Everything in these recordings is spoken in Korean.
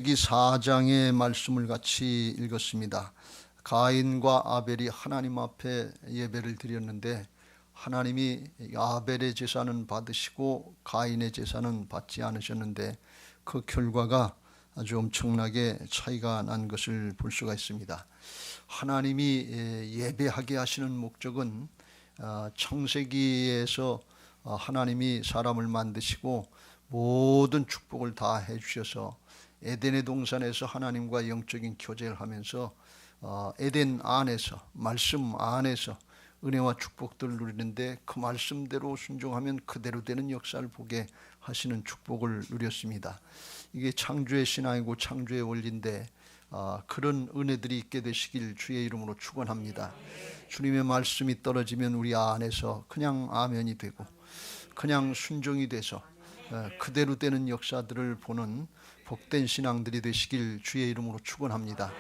여기 4장의 말씀을 같이 읽었습니다. 가인과 아벨이 하나님 앞에 예배를 드렸는데 하나님이 아벨의 제사는 받으시고 가인의 제사는 받지 않으셨는데 그 결과가 아주 엄청나게 차이가 난 것을 볼 수가 있습니다. 하나님이 예배하게 하시는 목적은 창세기에서 하나님이 사람을 만드시고 모든 축복을 다 해주셔서 에덴의 동산에서 하나님과 영적인 교제를 하면서 에덴 안에서 말씀 안에서 은혜와 축복들을 누리는데 그 말씀대로 순종하면 그대로 되는 역사를 보게 하시는 축복을 누렸습니다. 이게 창조의 신앙이고 창조의 원리인데 그런 은혜들이 있게 되시길 주의 이름으로 축원합니다. 주님의 말씀이 떨어지면 우리 안에서 그냥 아멘이 되고 그냥 순종이 돼서 그대로 되는 역사들을 보는 복된 신앙들이 되시길 주의 이름으로 축원합니다.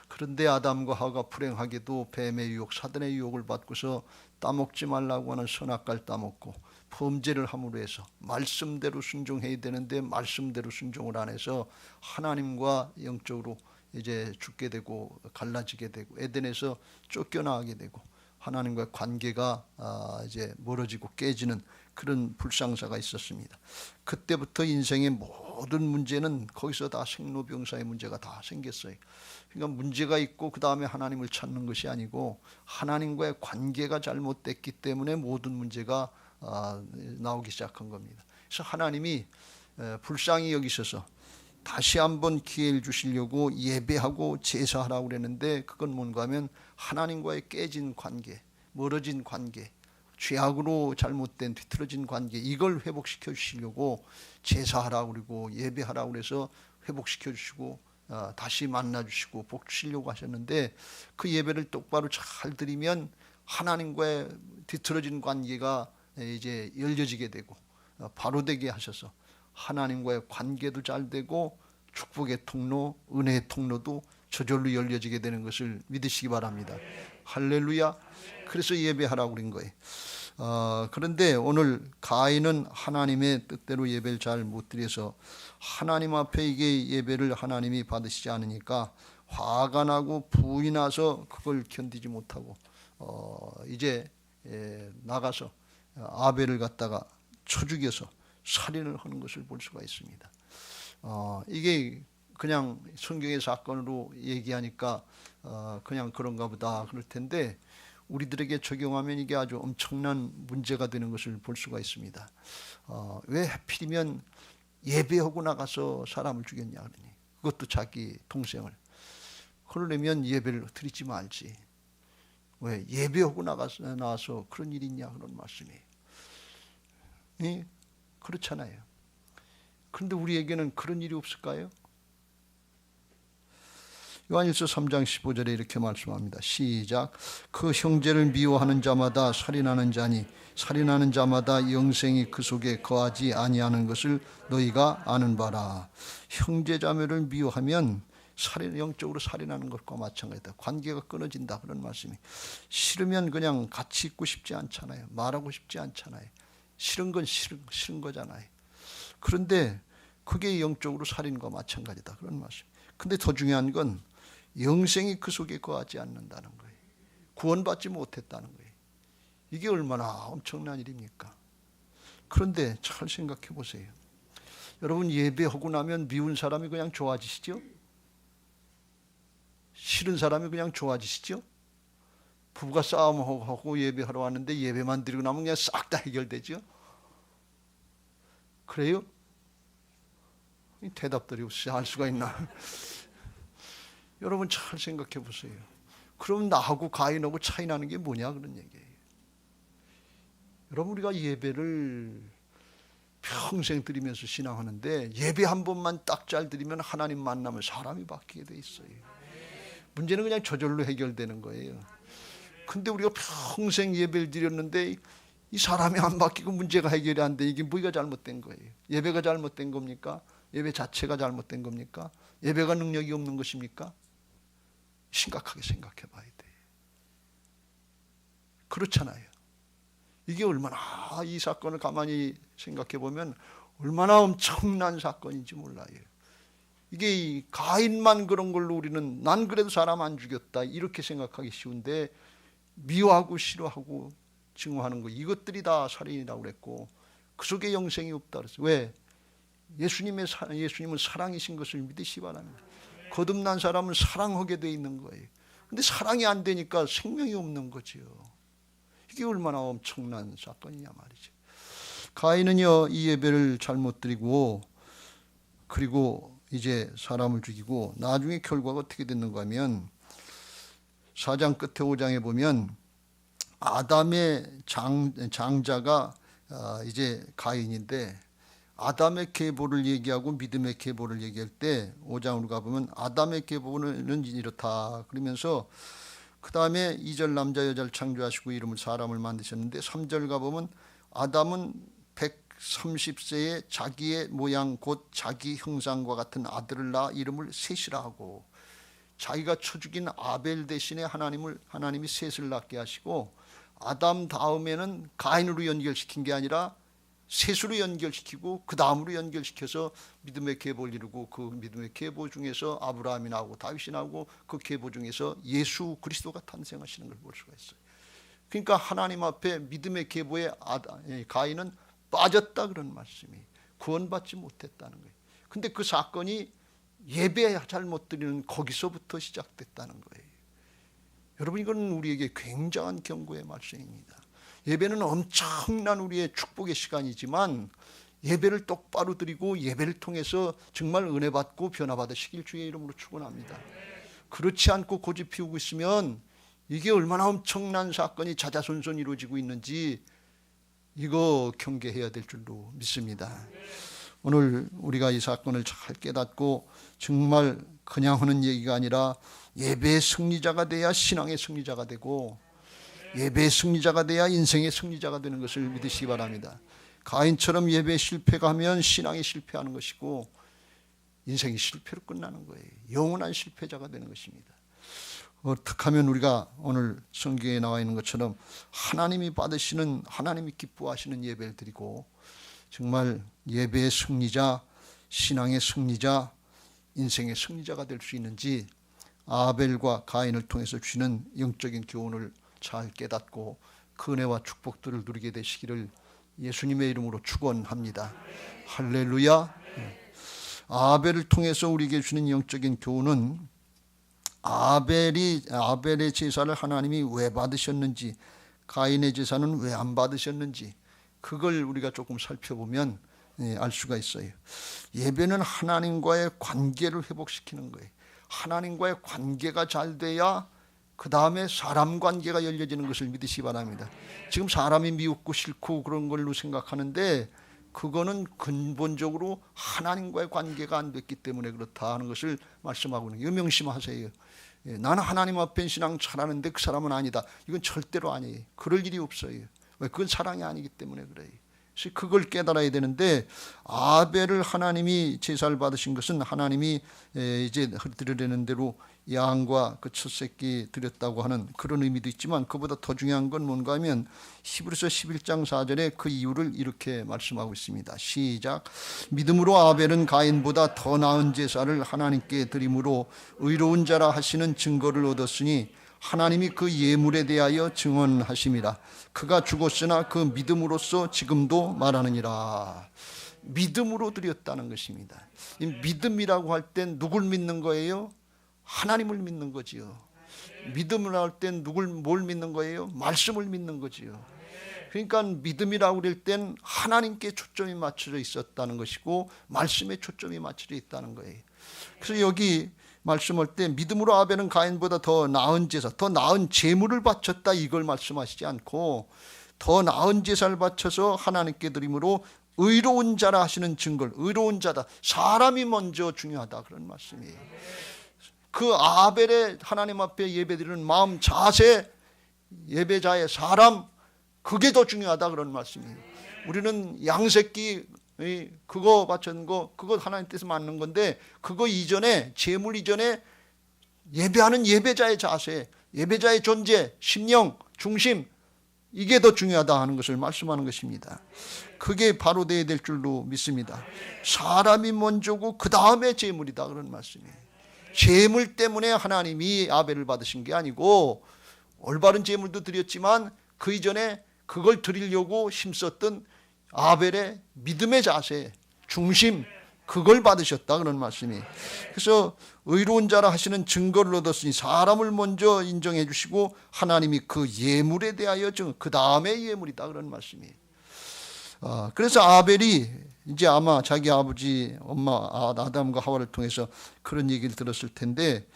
그런데 아담과 하와가 불행하게도 뱀의 유혹, 사단의 유혹을 받고서 따먹지 말라고 하는 선악과를 따먹고 범죄를 함으로 해서 말씀대로 순종해야 되는데 말씀대로 순종을 안 해서 하나님과 영적으로 이제 죽게 되고 갈라지게 되고 에덴에서 쫓겨나게 되고 하나님과의 관계가 이제 멀어지고 깨지는 그런 불상사가 있었습니다. 그때부터 인생의 모든 문제는 거기서 다 생로병사의 문제가 다 생겼어요. 그러니까 문제가 있고 그 다음에 하나님을 찾는 것이 아니고 하나님과의 관계가 잘못됐기 때문에 모든 문제가 나오기 시작한 겁니다. 그래서 하나님이 불쌍히 여기셔서 다시 한번 기회를 주시려고 예배하고 제사하라고 그랬는데 그건 뭔가 하면 하나님과의 깨진 관계, 멀어진 관계, 죄악으로 잘못된 뒤틀어진 관계, 이걸 회복시켜 주시려고 제사하라고 그러고 예배하라고 그래서 회복시켜 주시고 다시 만나 주시고 복 주시려고 하셨는데 그 예배를 똑바로 잘 드리면 하나님과의 뒤틀어진 관계가 이제 열려지게 되고 바로 되게 하셔서 하나님과의 관계도 잘 되고 축복의 통로, 은혜의 통로도 저절로 열려지게 되는 것을 믿으시기 바랍니다. 할렐루야. 그래서 예배하라고 그런 거예요. 그런데 오늘 가인은 하나님의 뜻대로 예배를 잘 못 드려서 하나님 앞에 이게 예배를 하나님이 받으시지 않으니까 화가 나고 분이 나서 그걸 견디지 못하고 이제 나가서 아벨을 갖다가 쳐 죽여서 살인을 하는 것을 볼 수가 있습니다. 이게 그냥 성경의 사건으로 얘기하니까 그냥 그런가 보다 그럴 텐데 우리들에게 적용하면 이게 아주 엄청난 문제가 되는 것을 볼 수가 있습니다. 왜 하필이면 예배하고 나가서 사람을 죽였냐 그러니 그것도 자기 동생을. 그러려면 예배를 드리지 말지. 왜 예배하고 나와서 그런 일이 있냐 그런 말씀이에요. 그렇잖아요. 그런데 우리에게는 그런 일이 없을까요? 요한일서 3장 15절에 이렇게 말씀합니다. 시작. 그 형제를 미워하는 자마다 살인하는 자니 살인하는 자마다 영생이 그 속에 거하지 아니하는 것을 너희가 아는 바라. 형제자매를 미워하면 영적으로 살인하는 것과 마찬가지다. 관계가 끊어진다 그런 말씀이. 싫으면 그냥 같이 있고 싶지 않잖아요. 말하고 싶지 않잖아요. 싫은 건 싫은 거잖아요. 그런데 그게 영적으로 살인과 마찬가지다 그런 말씀. 근데 더 중요한 건 영생이 그 속에 거하지 않는다는 거예요. 구원받지 못했다는 거예요. 이게 얼마나 엄청난 일입니까? 그런데 잘 생각해 보세요. 여러분 예배하고 나면 미운 사람이 그냥 좋아지시죠? 싫은 사람이 그냥 좋아지시죠? 부부가 싸움하고 예배하러 왔는데 예배만 드리고 나면 그냥 싹 다 해결되죠? 그래요? 대답들이 없이 알 수가 있나? 여러분 잘 생각해 보세요. 그럼 나하고 가인하고 차이 나는 게 뭐냐 그런 얘기예요. 여러분 우리가 예배를 평생 드리면서 신앙하는데 예배 한 번만 딱 잘 드리면 하나님 만나면 사람이 바뀌게 돼 있어요. 문제는 그냥 저절로 해결되는 거예요. 근데 우리가 평생 예배를 드렸는데 이 사람이 안 바뀌고 문제가 해결이 안 돼. 이게 뭐가 잘못된 거예요? 예배가 잘못된 겁니까? 예배 자체가 잘못된 겁니까? 예배가 능력이 없는 것입니까? 심각하게 생각해 봐야 돼. 그렇잖아요. 이게 얼마나 이 사건을 가만히 생각해 보면 얼마나 엄청난 사건인지 몰라요. 이게 이 가인만 그런 걸로 우리는 난 그래도 사람 안 죽였다 이렇게 생각하기 쉬운데, 미워하고 싫어하고 증오하는 거 이것들이 다 살인이라고 그랬고, 그 속에 영생이 없다 그랬어요. 왜? 예수님은 사랑이신 것을 믿으시 바랍니다. 거듭난 사람은 사랑하게 돼 있는 거예요. 근데 사랑이 안 되니까 생명이 없는 거지요. 이게 얼마나 엄청난 사건이냐 말이죠. 가인은요, 이 예배를 잘못 드리고 그리고 이제 사람을 죽이고, 나중에 결과가 어떻게 됐는가 하면 4장 끝에 5장에 보면 아담의 장자가 이제 가인인데, 아담의 계보를 얘기하고 믿음의 계보를 얘기할 때 5장으로 가보면 아담의 계보는 이렇다 그러면서, 그 다음에 2절 남자 여자를 창조하시고 이름을 사람을 만드셨는데, 3절 가보면 아담은 130세에 자기의 모양 곧 자기 형상과 같은 아들을 낳아 이름을 셋이라 하고, 자기가 쳐 죽인 아벨 대신에 하나님이 셋을 낳게 하시고, 아담 다음에는 가인으로 연결시킨 게 아니라 셋으로 연결시키고 그 다음으로 연결시켜서 믿음의 계보를 이루고, 그 믿음의 계보 중에서 아브라함이 나오고 다윗이 나오고, 그 계보 중에서 예수 그리스도가 탄생하시는 걸 볼 수가 있어요. 그러니까 하나님 앞에 믿음의 계보에 가인은 빠졌다 그런 말씀이, 구원받지 못했다는 거예요. 근데 그 사건이 예배 잘못 드리는 거기서부터 시작됐다는 거예요. 여러분, 이건 우리에게 굉장한 경고의 말씀입니다. 예배는 엄청난 우리의 축복의 시간이지만, 예배를 똑바로 드리고 예배를 통해서 정말 은혜 받고 변화 받으시길 주의 이름으로 축원합니다. 그렇지 않고 고집 피우고 있으면 이게 얼마나 엄청난 사건이 자자손손 이루어지고 있는지 이거 경계해야 될 줄로 믿습니다. 오늘 우리가 이 사건을 잘 깨닫고 정말 그냥 하는 얘기가 아니라 예배의 승리자가 돼야 신앙의 승리자가 되고, 예배의 승리자가 돼야 인생의 승리자가 되는 것을 믿으시기 바랍니다. 가인처럼 예배에 실패하면 신앙이 실패하는 것이고 인생이 실패로 끝나는 거예요. 영원한 실패자가 되는 것입니다. 어떻게 하면 우리가 오늘 성경에 나와 있는 것처럼 하나님이 받으시는, 하나님이 기뻐하시는 예배를 드리고 정말 예배의 승리자, 신앙의 승리자, 인생의 승리자가 될 수 있는지, 아벨과 가인을 통해서 주시는 영적인 교훈을 잘 깨닫고 그 은혜와 축복들을 누리게 되시기를 예수님의 이름으로 축원합니다. 할렐루야. 아벨을 통해서 우리에게 주는 영적인 교훈은, 아벨의 제사를 하나님이 왜 받으셨는지, 가인의 제사는 왜 안 받으셨는지, 그걸 우리가 조금 살펴보면 알 수가 있어요. 예배는 하나님과의 관계를 회복시키는 거예요. 하나님과의 관계가 잘 돼야 그 다음에 사람 관계가 열려지는 것을 믿으시기 바랍니다. 지금 사람이 미웃고 싫고 그런 걸로 생각하는데, 그거는 근본적으로 하나님과의 관계가 안 됐기 때문에 그렇다 하는 것을 말씀하고 있는 거예요. 명심하세요. 나는 하나님 앞에 신앙 잘하는데 그 사람은 아니다, 이건 절대로 아니에요. 그럴 일이 없어요. 왜? 그건 사랑이 아니기 때문에 그래요. 그래서 그걸 깨달아야 되는데, 아벨을 하나님이 제사를 받으신 것은 하나님이 이제 드리려는 대로 양과 그 첫 새끼 드렸다고 하는 그런 의미도 있지만, 그보다 더 중요한 건 뭔가 하면 히브리서 11장 4절에 그 이유를 이렇게 말씀하고 있습니다. 시작. 믿음으로 아벨은 가인보다 더 나은 제사를 하나님께 드림으로 의로운 자라 하시는 증거를 얻었으니 하나님이 그 예물에 대하여 증언하심이라. 그가 죽었으나 그 믿음으로써 지금도 말하느니라. 믿음으로 드렸다는 것입니다. 이 믿음이라고 할 땐 누굴 믿는 거예요? 하나님을 믿는 거지요. 믿음을 할 땐 뭘 믿는 거예요? 말씀을 믿는 거지요. 그러니까 믿음이라고 그럴 땐 하나님께 초점이 맞춰져 있었다는 것이고 말씀에 초점이 맞춰져 있다는 거예요. 그래서 여기 말씀할 때 믿음으로 아벨은 가인보다 더 나은 제사, 더 나은 제물을 바쳤다, 이걸 말씀하시지 않고 더 나은 제사를 바쳐서 하나님께 드림으로 의로운 자라 하시는 증거를, 의로운 자다, 사람이 먼저 중요하다 그런 말씀이에요. 그 아벨의 하나님 앞에 예배드리는 마음, 자세, 예배자의 사람, 그게 더 중요하다 그런 말씀이에요. 우리는 양새끼 그거 바쳤는 거, 그거 하나님 뜻에 맞는 건데, 그거 이전에, 제물 이전에 예배하는 예배자의 자세, 예배자의 존재, 심령, 중심, 이게 더 중요하다 하는 것을 말씀하는 것입니다. 그게 바로 돼야 될 줄로 믿습니다. 사람이 먼저고 그 다음에 재물이다 그런 말씀이에요. 재물 때문에 하나님이 아벨을 받으신 게 아니고 올바른 재물도 드렸지만 그 이전에 그걸 드리려고 힘썼던 아벨의 믿음의 자세, 중심, 그걸 받으셨다 그런 말씀이에요. 그래서 의로운 자라 하시는 증거를 얻었으니 사람을 먼저 인정해 주시고 하나님이 그 예물에 대하여 그 다음에 예물이다 그런 말씀이에요. 그래서 아벨이 이제 아마 자기 아버지 엄마 아담과 하와를 통해서 그런 얘기를 들었을 텐데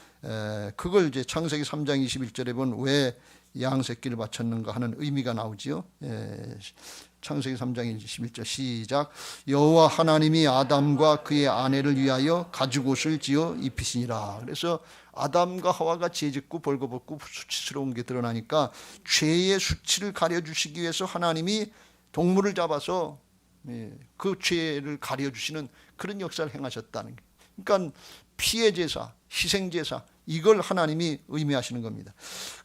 그걸 이제 창세기 3장 21절에 보면 왜 양새끼를 바쳤는가 하는 의미가 나오지요. 창세기 3장 21절 시작. 여호와 하나님이 아담과 그의 아내를 위하여 가죽옷을 지어 입히시니라. 그래서 아담과 하와가 죄짓고 벌거벗고 수치스러운 게 드러나니까 죄의 수치를 가려주시기 위해서 하나님이 동물을 잡아서 그 죄를 가려주시는 그런 역사를 행하셨다는 거예요. 그러니까 피의 제사, 희생 제사, 이걸 하나님이 의미하시는 겁니다.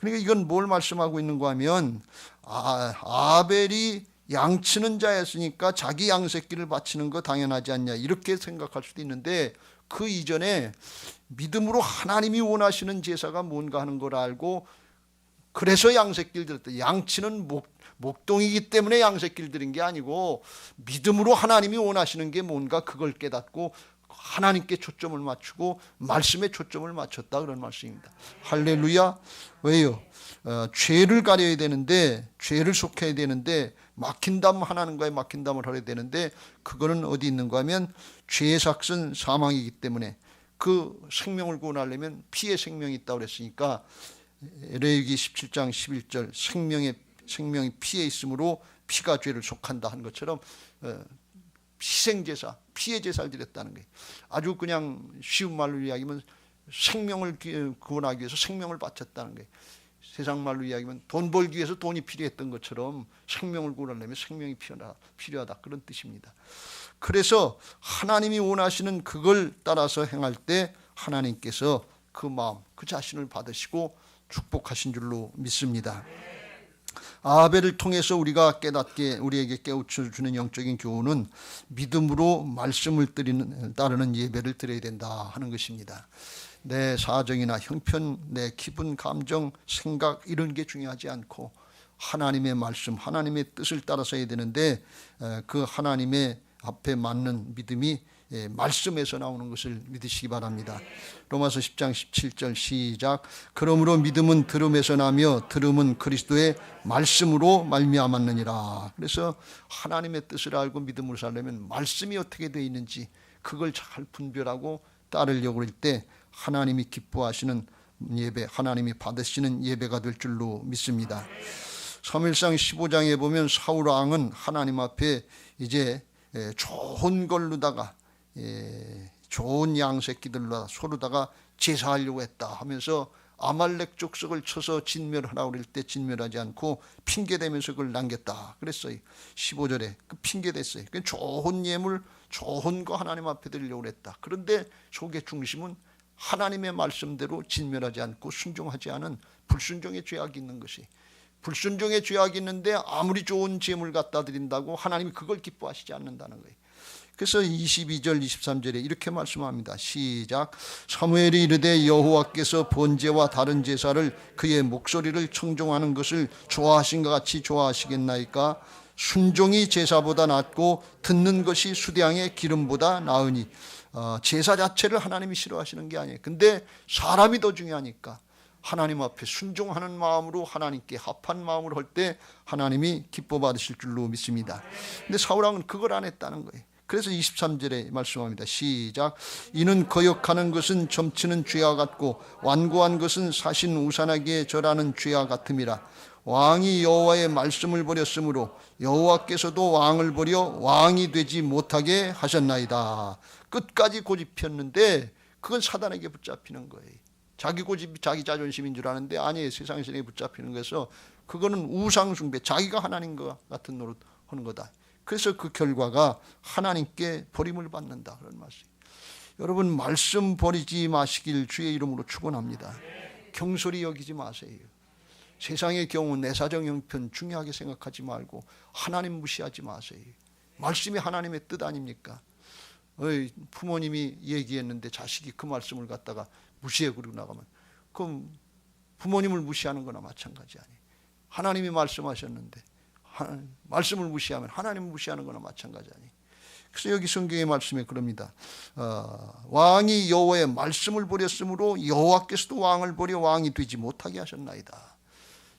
그러니까 이건 뭘 말씀하고 있는가 하면 아벨이 양치는 자였으니까 자기 양새끼를 바치는 거 당연하지 않냐 이렇게 생각할 수도 있는데 그 이전에 믿음으로 하나님이 원하시는 제사가 뭔가 하는 걸 알고 그래서 양새끼를 드렸다. 양치는 목동이기 때문에 양새끼를 드린 게 아니고 믿음으로 하나님이 원하시는 게 뭔가 그걸 깨닫고 하나님께 초점을 맞추고 말씀에 초점을 맞췄다 그런 말씀입니다. 할렐루야. 왜요? 죄를 가려야 되는데 죄를 속해야 되는데 막힌담 하나님과의 막힌담을 하려야 되는데 그거는 어디 있는가 하면 죄의 삭은 사망이기 때문에 그 생명을 구원하려면 피의 생명이 있다고 그랬으니까 레위기 17장 11절 생명이 피에 있으므로 피가 죄를 속한다 한 것처럼 희생제사, 피의 제사를 드렸다는 거예요. 아주 그냥 쉬운 말로 이야기하면 생명을 구원하기 위해서 생명을 바쳤다는 거예요. 세상 말로 이야기하면 돈 벌기 위해서 돈이 필요했던 것처럼 생명을 구원하려면 생명이 필요하다 그런 뜻입니다. 그래서 하나님이 원하시는 그걸 따라서 행할 때 하나님께서 그 마음, 그 자신을 받으시고 축복하신 줄로 믿습니다. 아벨을 통해서 우리가 깨닫게 우리에게 깨우쳐 주는 영적인 교훈은 믿음으로 말씀을 따르는 예배를 드려야 된다 하는 것입니다. 내 사정이나 형편, 내 기분, 감정, 생각 이런 게 중요하지 않고 하나님의 말씀, 하나님의 뜻을 따라서 해야 되는데 그 하나님의 앞에 맞는 믿음이 말씀에서 나오는 것을 믿으시기 바랍니다. 로마서 10장 17절 시작. 그러므로 믿음은 들음에서 나며 들음은 그리스도의 말씀으로 말미암았느니라. 그래서 하나님의 뜻을 알고 믿음으로 살려면 말씀이 어떻게 되어 있는지 그걸 잘 분별하고 따르려고 할 때 하나님이 기뻐하시는 예배, 하나님이 받으시는 예배가 될 줄로 믿습니다. 사무엘상 15장에 보면 사울 왕은 하나님 앞에 이제 좋은 걸로다가 좋은 양새끼들로 소로다가 제사하려고 했다 하면서 아말렉 족속을 쳐서 진멸하라고 그럴 때 진멸하지 않고 핑계대면서 그걸 남겼다 그랬어요. 15절에 그 핑계댔어요. 좋은 예물, 좋은 거 하나님 앞에 드리려고 했다. 그런데 속의 중심은 하나님의 말씀대로 진멸하지 않고 순종하지 않은 불순종의 죄악이 있는 것이, 불순종의 죄악이 있는데 아무리 좋은 제물 갖다 드린다고 하나님이 그걸 기뻐하시지 않는다는 거예요. 그래서 22절 23절에 이렇게 말씀합니다. 시작. 사무엘이 이르되 여호와께서 번제와 다른 제사를 그의 목소리를 청종하는 것을 좋아하신 것 같이 좋아하시겠나이까? 순종이 제사보다 낫고 듣는 것이 수대양의 기름보다 나으니. 제사 자체를 하나님이 싫어하시는 게 아니에요. 근데 사람이 더 중요하니까 하나님 앞에 순종하는 마음으로 하나님께 합한 마음으로 할 때 하나님이 기뻐 받으실 줄로 믿습니다. 근데 사울왕은 그걸 안 했다는 거예요. 그래서 23절에 말씀합니다. 시작. 이는 거역하는 것은 점치는 죄와 같고 완고한 것은 사신 우산하기에 절하는 죄와 같음이라. 왕이 여호와의 말씀을 버렸으므로 여호와께서도 왕을 버려 왕이 되지 못하게 하셨나이다. 끝까지 고집했는데 그건 사단에게 붙잡히는 거예요. 자기 고집이 자기 자존심인 줄 아는데 아니에요. 세상 신에게 붙잡히는 거에서 그거는 우상 숭배, 자기가 하나님과 같은 노릇 하는 거다. 그래서 그 결과가 하나님께 버림을 받는다 그런 말씀. 여러분 말씀 버리지 마시길 주의 이름으로 축원합니다. 경솔히 여기지 마세요. 세상의 경우 내 사정 형편 중요하게 생각하지 말고 하나님 무시하지 마세요. 말씀이 하나님의 뜻 아닙니까? 부모님이 얘기했는데 자식이 그 말씀을 갖다가 무시해 그러고 나가면 그럼 부모님을 무시하는 거나 마찬가지 아니에요. 하나님이 말씀하셨는데 말씀을 무시하면 하나님을 무시하는 거나 마찬가지 아니에요. 그래서 여기 성경의 말씀에 그럽니다. 왕이 여호와의 말씀을 버렸으므로 여호와께서도 왕을 버려 왕이 되지 못하게 하셨나이다.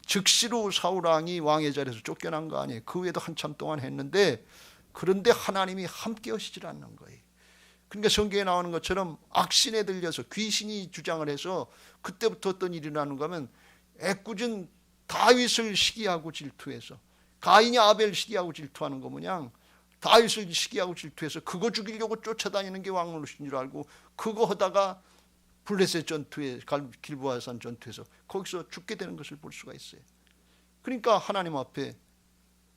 즉시로 사울 왕이 왕의 자리에서 쫓겨난 거 아니에요. 그 외에도 한참 동안 했는데 그런데 하나님이 함께 하시질 않는 거예요. 그러니까 성경에 나오는 것처럼 악신에 들려서 귀신이 주장을 해서 그때부터 어떤 일이 일어나는가 하면 애꿎은 다윗을 시기하고 질투해서 가인이 아벨 시기하고 질투하는 거 모양 다윗을 시기하고 질투해서 그거 죽이려고 쫓아다니는 게 왕노릇인 줄 알고 그거 하다가 블레셋 전투에 길보아산 전투에서 거기서 죽게 되는 것을 볼 수가 있어요. 그러니까 하나님 앞에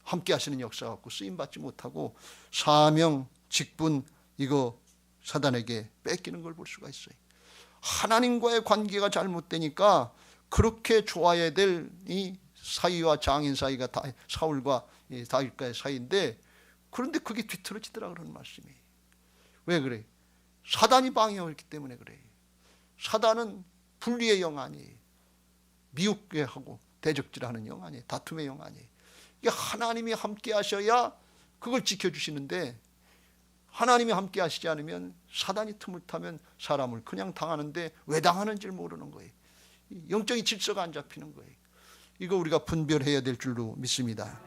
함께 하시는 역사 갖고 쓰임받지 못하고 사명, 직분 이거 사단에게 뺏기는 걸 볼 수가 있어요. 하나님과의 관계가 잘못되니까 그렇게 좋아야 될 이 사이와 장인 사이가 사울과 다윗과의 사이인데 그런데 그게 뒤틀어지더라 그런 말씀이에요. 왜 그래? 사단이 방해했기 때문에 그래. 사단은 분리의 영 아니에요. 미웃게 하고 대적질하는 영 아니에요. 다툼의 영 아니에요. 이게 하나님이 함께 하셔야 그걸 지켜주시는데 하나님이 함께 하시지 않으면 사단이 틈을 타면 사람을 그냥 당하는데 왜 당하는지를 모르는 거예요. 영적인 질서가 안 잡히는 거예요. 이거 우리가 분별해야 될 줄로 믿습니다.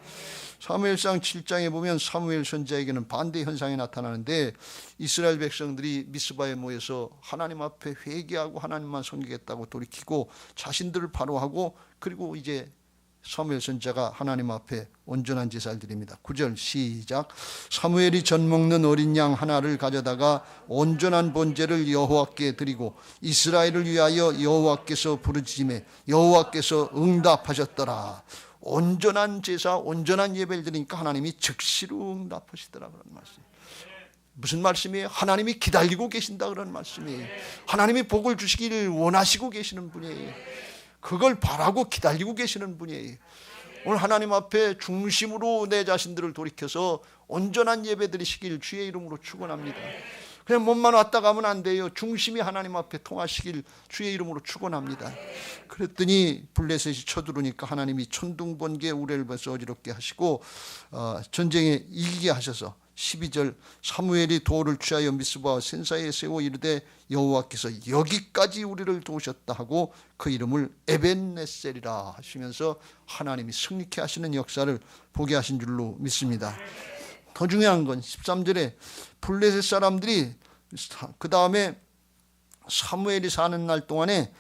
사무엘상 7장에 보면 사무엘 선지자에게는 반대 현상이 나타나는데 이스라엘 백성들이 미스바에 모여서 하나님 앞에 회개하고 하나님만 섬기겠다고 돌이키고 자신들을 바로하고 그리고 이제 사무엘 선지자가 하나님 앞에 온전한 제사를 드립니다. 9절 시작. 사무엘이 젖 먹는 어린 양 하나를 가져다가 온전한 번제를 여호와께 드리고 이스라엘을 위하여 여호와께서 부르짖음에 여호와께서 응답하셨더라. 온전한 제사, 온전한 예배를 드리니까 하나님이 즉시로 응답하시더라 그런 말씀. 무슨 말씀이에요? 하나님이 기다리고 계신다 그런 말씀이에요. 하나님이 복을 주시기를 원하시고 계시는 분이에요. 그걸 바라고 기다리고 계시는 분이에요. 오늘 하나님 앞에 중심으로 내 자신들을 돌이켜서 온전한 예배 드리시길 주의 이름으로 축원합니다. 그냥 몸만 왔다 가면 안 돼요. 중심이 하나님 앞에 통하시길 주의 이름으로 축원합니다. 그랬더니 블레셋이 쳐들어오니까 하나님이 천둥번개 우레를 벌써 어지럽게 하시고 전쟁에 이기게 하셔서 12절 사무엘이 돌을 취하여 미스바와 센사에 세워 이르되 여호와께서 여기까지 우리를 도우셨다 하고 그 이름을 에벤네셀이라 하시면서 하나님이 승리케 하시는 역사를 보게 하신 줄로 믿습니다. 더 중요한 건 13절에 블레셋 사람들이 그 다음에 사무엘이 사는 날 동안에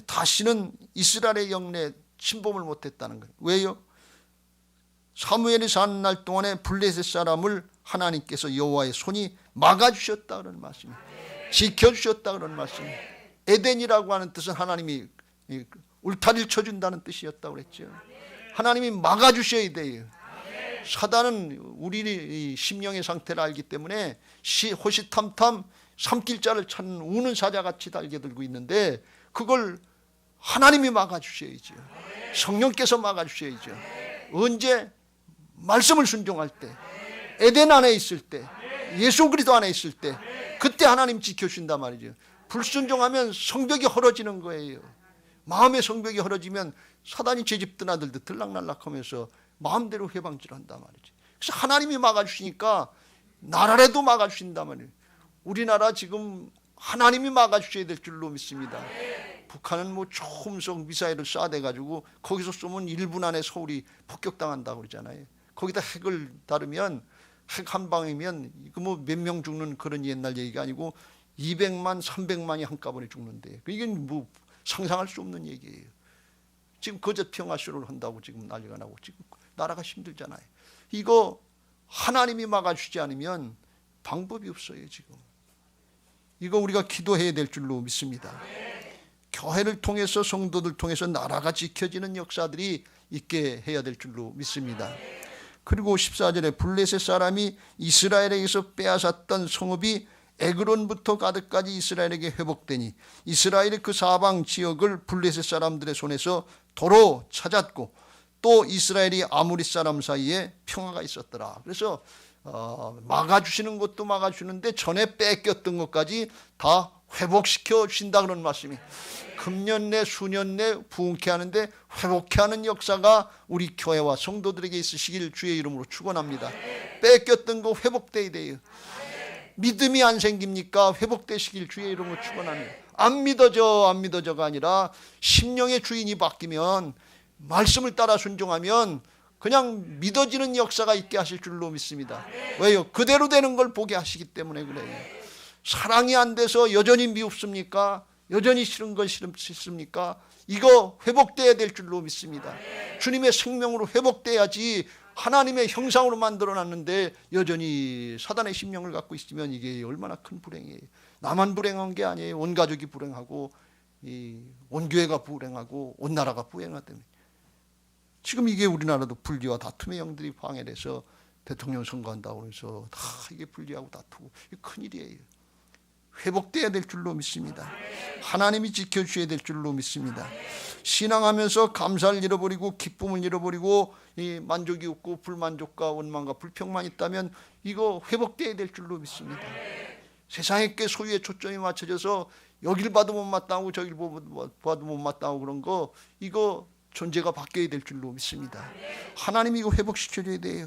다시는 이스라엘의 영내에 침범을 못했다는 거예요. 왜요? 사무엘이 사는 날 동안에 블레셋 사람을 하나님께서 여호와의 손이 막아주셨다 그런 말씀이에요. 지켜주셨다 그런 말씀이에요. 에덴이라고 하는 뜻은 하나님이 울타리를 쳐준다는 뜻이었다고 그랬죠. 하나님이 막아주셔야 돼요. 사단은 우리 심령의 상태를 알기 때문에 호시탐탐 삼킬자를 찾는 우는 사자같이 달겨들고 있는데 그걸 하나님이 막아주셔야죠. 성령께서 막아주셔야죠. 언제? 말씀을 순종할 때, 에덴 안에 있을 때, 예수 그리스도 안에 있을 때 그때 하나님 지켜주신단 말이죠. 불순종하면 성벽이 헐어지는 거예요. 마음의 성벽이 헐어지면 사단이 죄짓던 아들들 들락날락하면서 마음대로 회방질한단 말이죠. 그래서 하나님이 막아주시니까 나라라도 막아주신단 말이에요. 우리나라 지금 하나님이 막아주셔야 될 줄로 믿습니다. 북한은 뭐 초음속 미사일을 쏴대가지고 거기서 쏘면 1분 안에 서울이 폭격당한다고 그러잖아요. 거기다 핵을 다루면 핵 한 방이면 이거 뭐 몇 명 죽는 그런 옛날 얘기가 아니고 200만, 300만이 한꺼번에 죽는데 이게 뭐 상상할 수 없는 얘기예요. 지금 거짓 평화쇼를 한다고 지금 난리가 나고 지금 나라가 힘들잖아요. 이거 하나님이 막아주지 않으면 방법이 없어요. 지금 이거 우리가 기도해야 될 줄로 믿습니다. 교회를 통해서 성도들 통해서 나라가 지켜지는 역사들이 있게 해야 될 줄로 믿습니다. 그리고 14절에 블레셋 사람이 이스라엘에게서 빼앗았던 성읍이 에그론부터 가드까지 이스라엘에게 회복되니 이스라엘의 그 사방 지역을 블레셋 사람들의 손에서 도로 찾았고 또 이스라엘이 아모리 사람 사이에 평화가 있었더라. 그래서 막아주시는 것도 막아주는데 전에 뺏겼던 것까지 다 회복시켜 주신다 그런 말씀이, 금년 내 수년 내 부흥케 하는데 회복케 하는 역사가 우리 교회와 성도들에게 있으시길 주의 이름으로 축원합니다. 뺏겼던 거 회복돼야 돼요. 믿음이 안 생깁니까? 회복되시길 주의 이름으로 축원합니다. 안 믿어져가 아니라 심령의 주인이 바뀌면, 말씀을 따라 순종하면 그냥 믿어지는 역사가 있게 하실 줄로 믿습니다. 왜요? 그대로 되는 걸 보게 하시기 때문에 그래요. 사랑이 안 돼서 여전히 미흡습니까? 여전히 싫은 건 싫습니까? 이거 회복돼야 될 줄로 믿습니다. 주님의 생명으로 회복돼야지. 하나님의 형상으로 만들어놨는데 여전히 사단의 심령을 갖고 있으면 이게 얼마나 큰 불행이에요. 나만 불행한 게 아니에요. 온 가족이 불행하고 온 교회가 불행하고 온 나라가 불행하다며. 지금 이게 우리나라도 분리와 다툼의 영들이 방해돼서 대통령 선거한다고 해서 다 이게 분리하고 다투고, 이게 큰일이에요. 회복돼야 될 줄로 믿습니다. 하나님이 지켜주셔야 될 줄로 믿습니다. 신앙하면서 감사를 잃어버리고 기쁨을 잃어버리고 이 만족이 없고 불만족과 원망과 불평만 있다면 이거 회복돼야 될 줄로 믿습니다. 세상의 게 소유에 초점이 맞춰져서 여길 봐도 못 마땅하고 저길 봐도 못 마땅하고 그런 거, 이거 존재가 바뀌어야 될 줄로 믿습니다. 하나님이 이거 회복시켜줘야 돼요.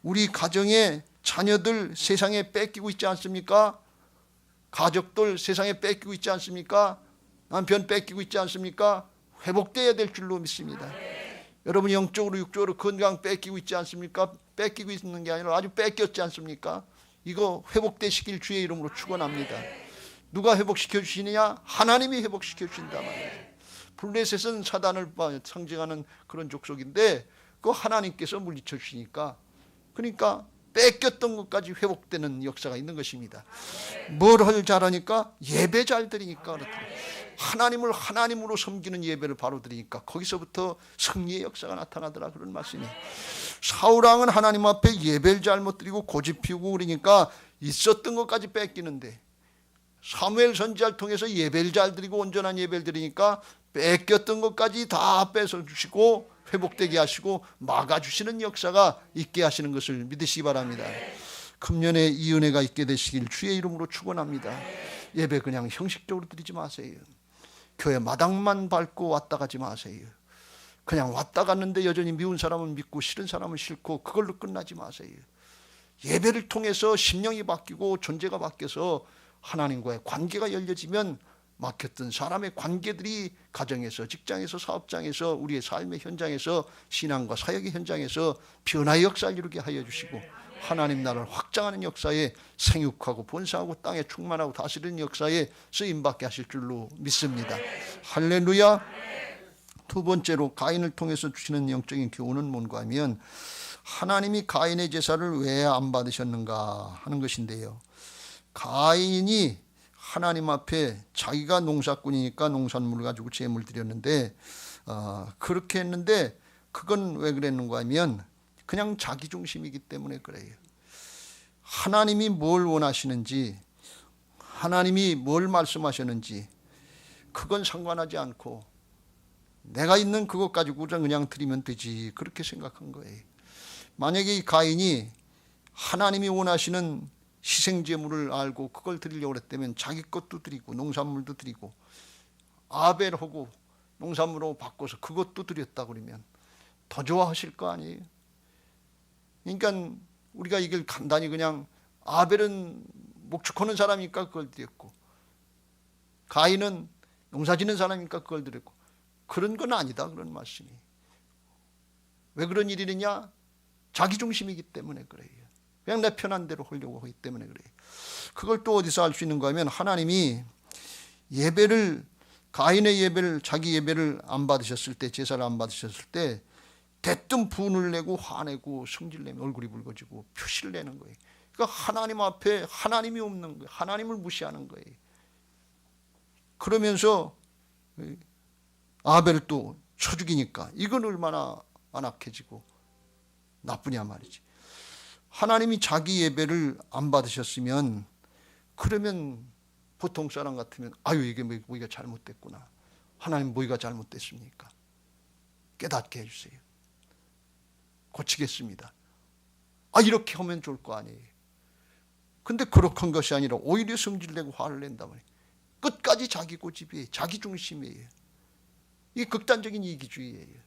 우리 가정의 자녀들 세상에 뺏기고 있지 않습니까? 가족들 세상에 뺏기고 있지 않습니까? 남편 뺏기고 있지 않습니까? 회복돼야 될 줄로 믿습니다. 여러분 영적으로 육적으로 건강 뺏기고 있지 않습니까? 뺏기고 있는 게 아니라 아주 뺏겼지 않습니까? 이거 회복되시길 주의 이름으로 축원합니다. 누가 회복시켜 주시느냐? 하나님이 회복시켜 주신단 말이에요. 블레셋은 사단을 상징하는 그런 족속인데 그 하나님께서 물리쳐 주시니까, 그러니까 뺏겼던 것까지 회복되는 역사가 있는 것입니다. 뭘 잘하니까? 예배 잘 드리니까 그렇더라고요. 하나님을 하나님으로 섬기는 예배를 바로 드리니까 거기서부터 승리의 역사가 나타나더라 그런 말씀이에요. 사울왕은 하나님 앞에 예배를 잘못 드리고 고집 피우고 그러니까 있었던 것까지 뺏기는데, 사무엘 선지자를 통해서 예배를 잘 드리고 온전한 예배를 드리니까 뺏겼던 것까지 다 뺏어주시고 회복되게 하시고 막아주시는 역사가 있게 하시는 것을 믿으시기 바랍니다. 금년에 이 은혜가 있게 되시길 주의 이름으로 축원합니다. 예배 그냥 형식적으로 드리지 마세요. 교회 마당만 밟고 왔다 가지 마세요. 그냥 왔다 갔는데 여전히 미운 사람은 믿고 싫은 사람은 싫고 그걸로 끝나지 마세요. 예배를 통해서 심령이 바뀌고 존재가 바뀌어서 하나님과의 관계가 열려지면 막혔던 사람의 관계들이 가정에서, 직장에서, 사업장에서, 우리의 삶의 현장에서, 신앙과 사역의 현장에서 변화의 역사를 이루게 하여 주시고 하나님 나라를 확장하는 역사에 생육하고 번성하고 땅에 충만하고 다스리는 역사에 쓰임받게 하실 줄로 믿습니다. 할렐루야. 두 번째로 가인을 통해서 주시는 영적인 교훈은 뭔가 하면, 하나님이 가인의 제사를 왜 안 받으셨는가 하는 것인데요. 가인이 하나님 앞에 자기가 농사꾼이니까 농산물을 가지고 제물 드렸는데 그렇게 했는데 그건 왜 그랬는가 하면 그냥 자기 중심이기 때문에 그래요. 하나님이 뭘 원하시는지, 하나님이 뭘 말씀하셨는지 그건 상관하지 않고 내가 있는 그것 가지고 그냥 드리면 되지, 그렇게 생각한 거예요. 만약에 이 가인이 하나님이 원하시는 희생제물을 알고 그걸 드리려고 했다면 자기 것도 드리고 농산물도 드리고 아벨하고 농산물하고 바꿔서 그것도 드렸다 그러면 더 좋아하실 거 아니에요. 그러니까 우리가 이걸 간단히 그냥 아벨은 목축하는 사람이니까 그걸 드렸고 가인은 농사짓는 사람이니까 그걸 드렸고, 그런 건 아니다 그런 말씀이. 왜 그런 일이냐? 자기 중심이기 때문에 그래요. 그냥 내 편한 대로 하려고 하기 때문에 그래요. 그걸 또 어디서 알 수 있는가 하면, 하나님이 예배를, 가인의 예배를, 자기 예배를 안 받으셨을 때, 제사를 안 받으셨을 때 대뜸 분을 내고 화내고 성질내며 얼굴이 붉어지고 표시를 내는 거예요. 그러니까 하나님 앞에 하나님이 없는 거예요. 하나님을 무시하는 거예요. 그러면서 아벨을 또 쳐 죽이니까 이건 얼마나 안악해지고 나쁘냐 말이지. 하나님이 자기 예배를 안 받으셨으면 그러면 보통 사람 같으면 아유 이게 뭐가 잘못됐구나. 하나님 뭐가 잘못됐습니까? 깨닫게 해주세요. 고치겠습니다. 이렇게 하면 좋을 거 아니에요. 근데 그렇게 한 것이 아니라 오히려 성질내고 화를 낸단 말이에요. 끝까지 자기 고집이에요. 자기 중심이에요. 이게 극단적인 이기주의예요.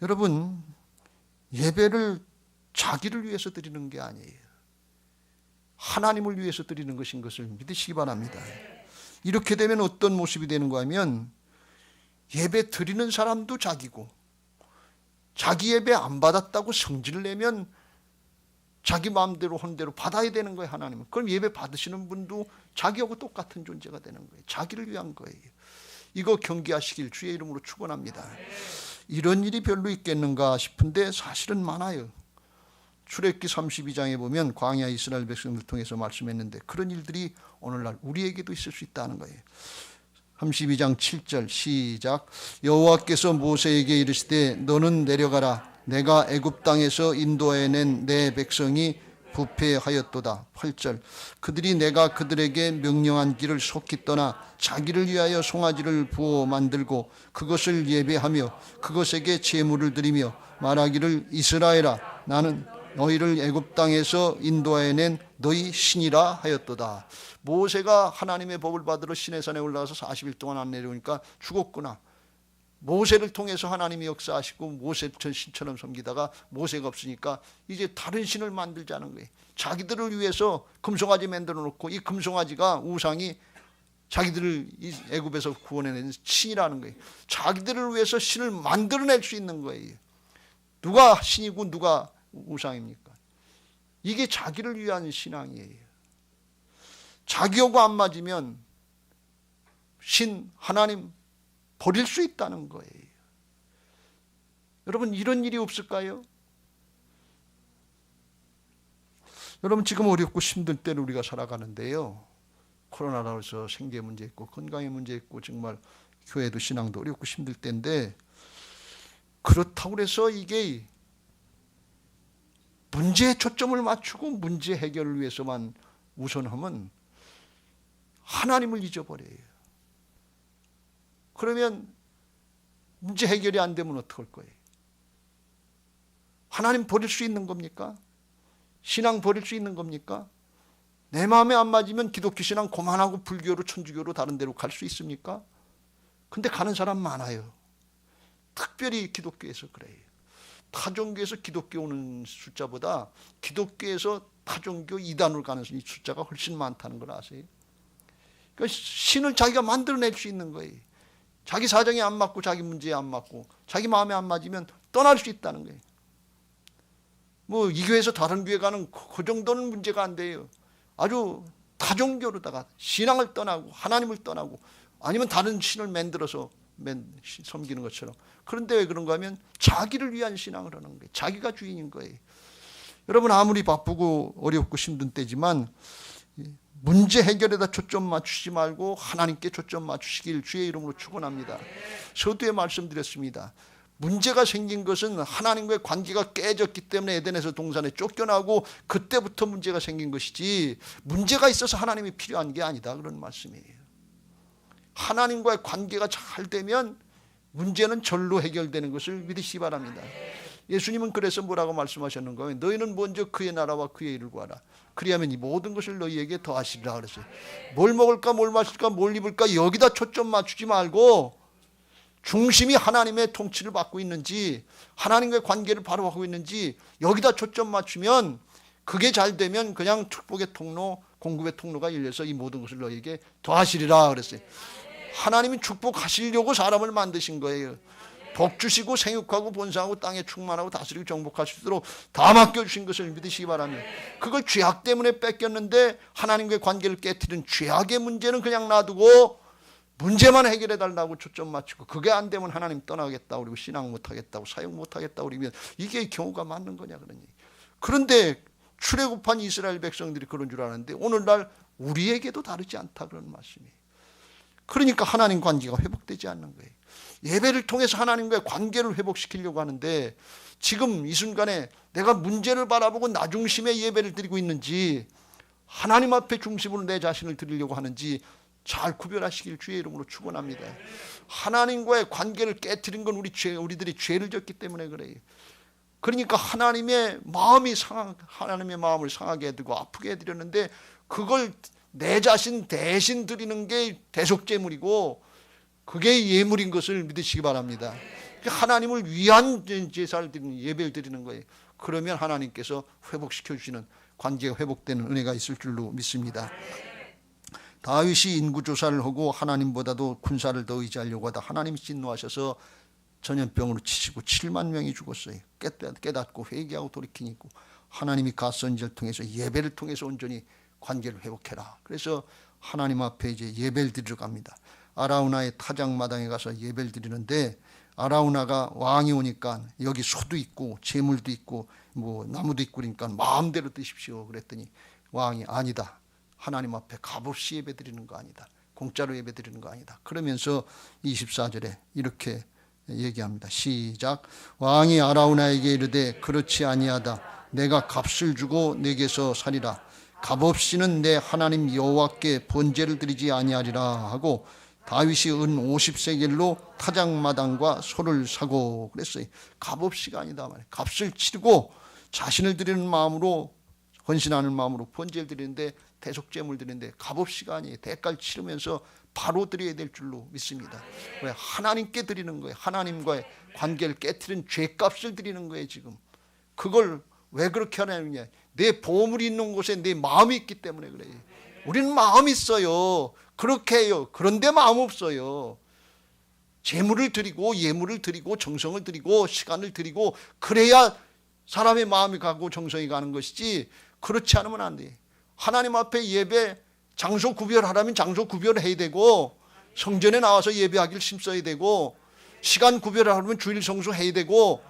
여러분, 예배를 자기를 위해서 드리는 게 아니에요. 하나님을 위해서 드리는 것인 것을 믿으시기 바랍니다. 이렇게 되면 어떤 모습이 되는가 하면 예배 드리는 사람도 자기고, 자기 예배 안 받았다고 성질을 내면 자기 마음대로 한 대로 받아야 되는 거예요, 하나님은. 그럼 예배 받으시는 분도 자기하고 똑같은 존재가 되는 거예요. 자기를 위한 거예요. 이거 경계하시길 주의 이름으로 축원합니다. 이런 일이 별로 있겠는가 싶은데 사실은 많아요. 출애굽기 32장에 보면 광야 이스라엘 백성들 통해서 말씀했는데 그런 일들이 오늘날 우리에게도 있을 수 있다는 거예요. 32장 7절 시작. 여호와께서 모세에게 이르시되 너는 내려가라. 내가 애굽 땅에서 인도해낸 내 백성이 부패하였도다. 8절. 그들이 내가 그들에게 명령한 길을 속히 떠나 자기를 위하여 송아지를 부어 만들고 그것을 예배하며 그것에게 제물을 드리며 말하기를 이스라엘아 나는 너희를 애굽 땅에서 인도해낸 너희 신이라 하였도다. 모세가 하나님의 법을 받으러 시내산에 올라가서 40일 동안 안 내려오니까 죽었구나. 모세를 통해서 하나님이 역사하시고 모세 신처럼 섬기다가 모세가 없으니까 이제 다른 신을 만들자는 거예요. 자기들을 위해서 금송아지 만들어 놓고 이 금송아지가 우상이 자기들을 애굽에서 구원해낸 신이라는 거예요. 자기들을 위해서 신을 만들어낼 수 있는 거예요. 누가 신이고 누가 우상입니까? 이게 자기를 위한 신앙이에요. 자기하고 안 맞으면 신, 하나님 버릴 수 있다는 거예요. 여러분 이런 일이 없을까요? 여러분 지금 어렵고 힘든 때를 우리가 살아가는데요. 코로나로 해서 생계 문제 있고 건강의 문제 있고 정말 교회도 신앙도 어렵고 힘들 때인데 그렇다고 해서 이게 문제에 초점을 맞추고 문제 해결을 위해서만 우선하면 하나님을 잊어버려요. 그러면 문제 해결이 안 되면 어떡할 거예요? 하나님 버릴 수 있는 겁니까? 신앙 버릴 수 있는 겁니까? 내 마음에 안 맞으면 기독교 신앙 그만하고 불교로 천주교로 다른 데로 갈 수 있습니까? 근데 가는 사람 많아요. 특별히 기독교에서 그래요. 타종교에서 기독교 오는 숫자보다 기독교에서 타종교 이단으로 가는 숫자가 훨씬 많다는 걸 아세요? 그러니까 신을 자기가 만들어낼 수 있는 거예요. 자기 사정에 안 맞고 자기 문제에 안 맞고 자기 마음에 안 맞으면 떠날 수 있다는 거예요. 뭐 이 교회에서 다른 교회 가는 그 정도는 문제가 안 돼요. 아주 타종교로다가 신앙을 떠나고 하나님을 떠나고 아니면 다른 신을 만들어서 섬기는 것처럼. 그런데 왜 그런가 하면 자기를 위한 신앙을 하는 거예요. 자기가 주인인 거예요. 여러분 아무리 바쁘고 어렵고 힘든 때지만 문제 해결에다 초점 맞추지 말고 하나님께 초점 맞추시길 주의 이름으로 축원합니다. 서두에 말씀드렸습니다. 문제가 생긴 것은 하나님과의 관계가 깨졌기 때문에 에덴에서 동산에 쫓겨나고 그때부터 문제가 생긴 것이지 문제가 있어서 하나님이 필요한 게 아니다 그런 말씀이에요. 하나님과의 관계가 잘 되면 문제는 절로 해결되는 것을 믿으시기 바랍니다. 예수님은 그래서 뭐라고 말씀하셨는가? 너희는 먼저 그의 나라와 그의 일을 구하라. 그리하면 이 모든 것을 너희에게 더하시리라 그랬어요. 뭘 먹을까 뭘 마실까 뭘 입을까 여기다 초점 맞추지 말고 중심이 하나님의 통치를 받고 있는지 하나님과의 관계를 바로 하고 있는지 여기다 초점 맞추면 그게 잘 되면 그냥 축복의 통로 공급의 통로가 열려서 이 모든 것을 너희에게 더하시리라 그랬어요. 하나님이 축복하시려고 사람을 만드신 거예요. 복 주시고 생육하고 번성하고 땅에 충만하고 다스리고 정복할 수 있도록 다 맡겨주신 것을 믿으시기 바랍니다. 그걸 죄악 때문에 뺏겼는데 하나님과의 관계를 깨트린 죄악의 문제는 그냥 놔두고 문제만 해결해 달라고 초점 맞추고 그게 안 되면 하나님 떠나겠다고 그리고 신앙 못하겠다고 사역 못하겠다고 그러면 이게 경우가 맞는 거냐 그런 얘기. 그런데 출애굽한 이스라엘 백성들이 그런 줄 아는데 오늘날 우리에게도 다르지 않다 그런 말씀이에요. 그러니까 하나님 관계가 회복되지 않는 거예요. 예배를 통해서 하나님과의 관계를 회복시키려고 하는데 지금 이 순간에 내가 문제를 바라보고 나 중심의 예배를 드리고 있는지 하나님 앞에 중심으로 내 자신을 드리려고 하는지 잘 구별하시길 주의 이름으로 축원합니다. 하나님과의 관계를 깨트린 건 우리들이 죄를 졌기 때문에 그래요. 그러니까 하나님의 마음을 상하게 해두고 아프게 해드렸는데, 그걸 내 자신 대신 드리는 게 대속제물이고 그게 예물인 것을 믿으시기 바랍니다. 하나님을 위한 제사를 드리는, 예배를 드리는 거예요. 그러면 하나님께서 회복시켜 주시는, 관계가 회복되는 은혜가 있을 줄로 믿습니다. 다윗이 인구조사를 하고 하나님보다도 군사를 더 의지하려고 하다 하나님이 진노하셔서 전염병으로 치시고 7만 명이 죽었어요. 깨닫고 회개하고 돌이키니까 하나님이 갓선지를 통해서, 예배를 통해서 온전히 관계를 회복해라. 그래서 하나님 앞에 이제 예배를 드리러 갑니다. 아라우나의 타작마당에 가서 예배를 드리는데, 아라우나가 왕이 오니까 여기 소도 있고 재물도 있고 뭐 나무도 있고 그러니까 마음대로 드십시오 그랬더니 왕이 아니다. 하나님 앞에 값없이 예배 드리는 거 아니다. 공짜로 예배 드리는 거 아니다. 그러면서 24절에 이렇게 얘기합니다. 시작. 왕이 아라우나에게 이르되 그렇지 아니하다. 내가 값을 주고 내게서 사리라. 값없이는 내 하나님 여호와께 번제를 드리지 아니하리라 하고 다윗이 은 50세겔로 타작마당과 소를 사고 그랬어요. 값없이가 아니다 말이에요. 값을 치르고 자신을 드리는 마음으로, 헌신하는 마음으로 번제를 드리는데, 대속제물 드리는데 값없이가 아니에요. 대가를 치르면서 바로 드려야 될 줄로 믿습니다. 왜? 하나님께 드리는 거예요. 하나님과의 관계를 깨트린 죄값을 드리는 거예요. 지금 그걸 왜 그렇게 하느냐, 내 보물이 있는 곳에 내 마음이 있기 때문에 그래요. 우리는 마음이 있어요. 그렇게 해요. 그런데 마음 없어요. 재물을 드리고 예물을 드리고 정성을 드리고 시간을 드리고 그래야 사람의 마음이 가고 정성이 가는 것이지, 그렇지 않으면 안 돼. 하나님 앞에 예배 장소 구별하라면 장소 구별해야 되고, 성전에 나와서 예배하기를 힘써야 되고, 시간 구별하려면 주일 성수해야 되고,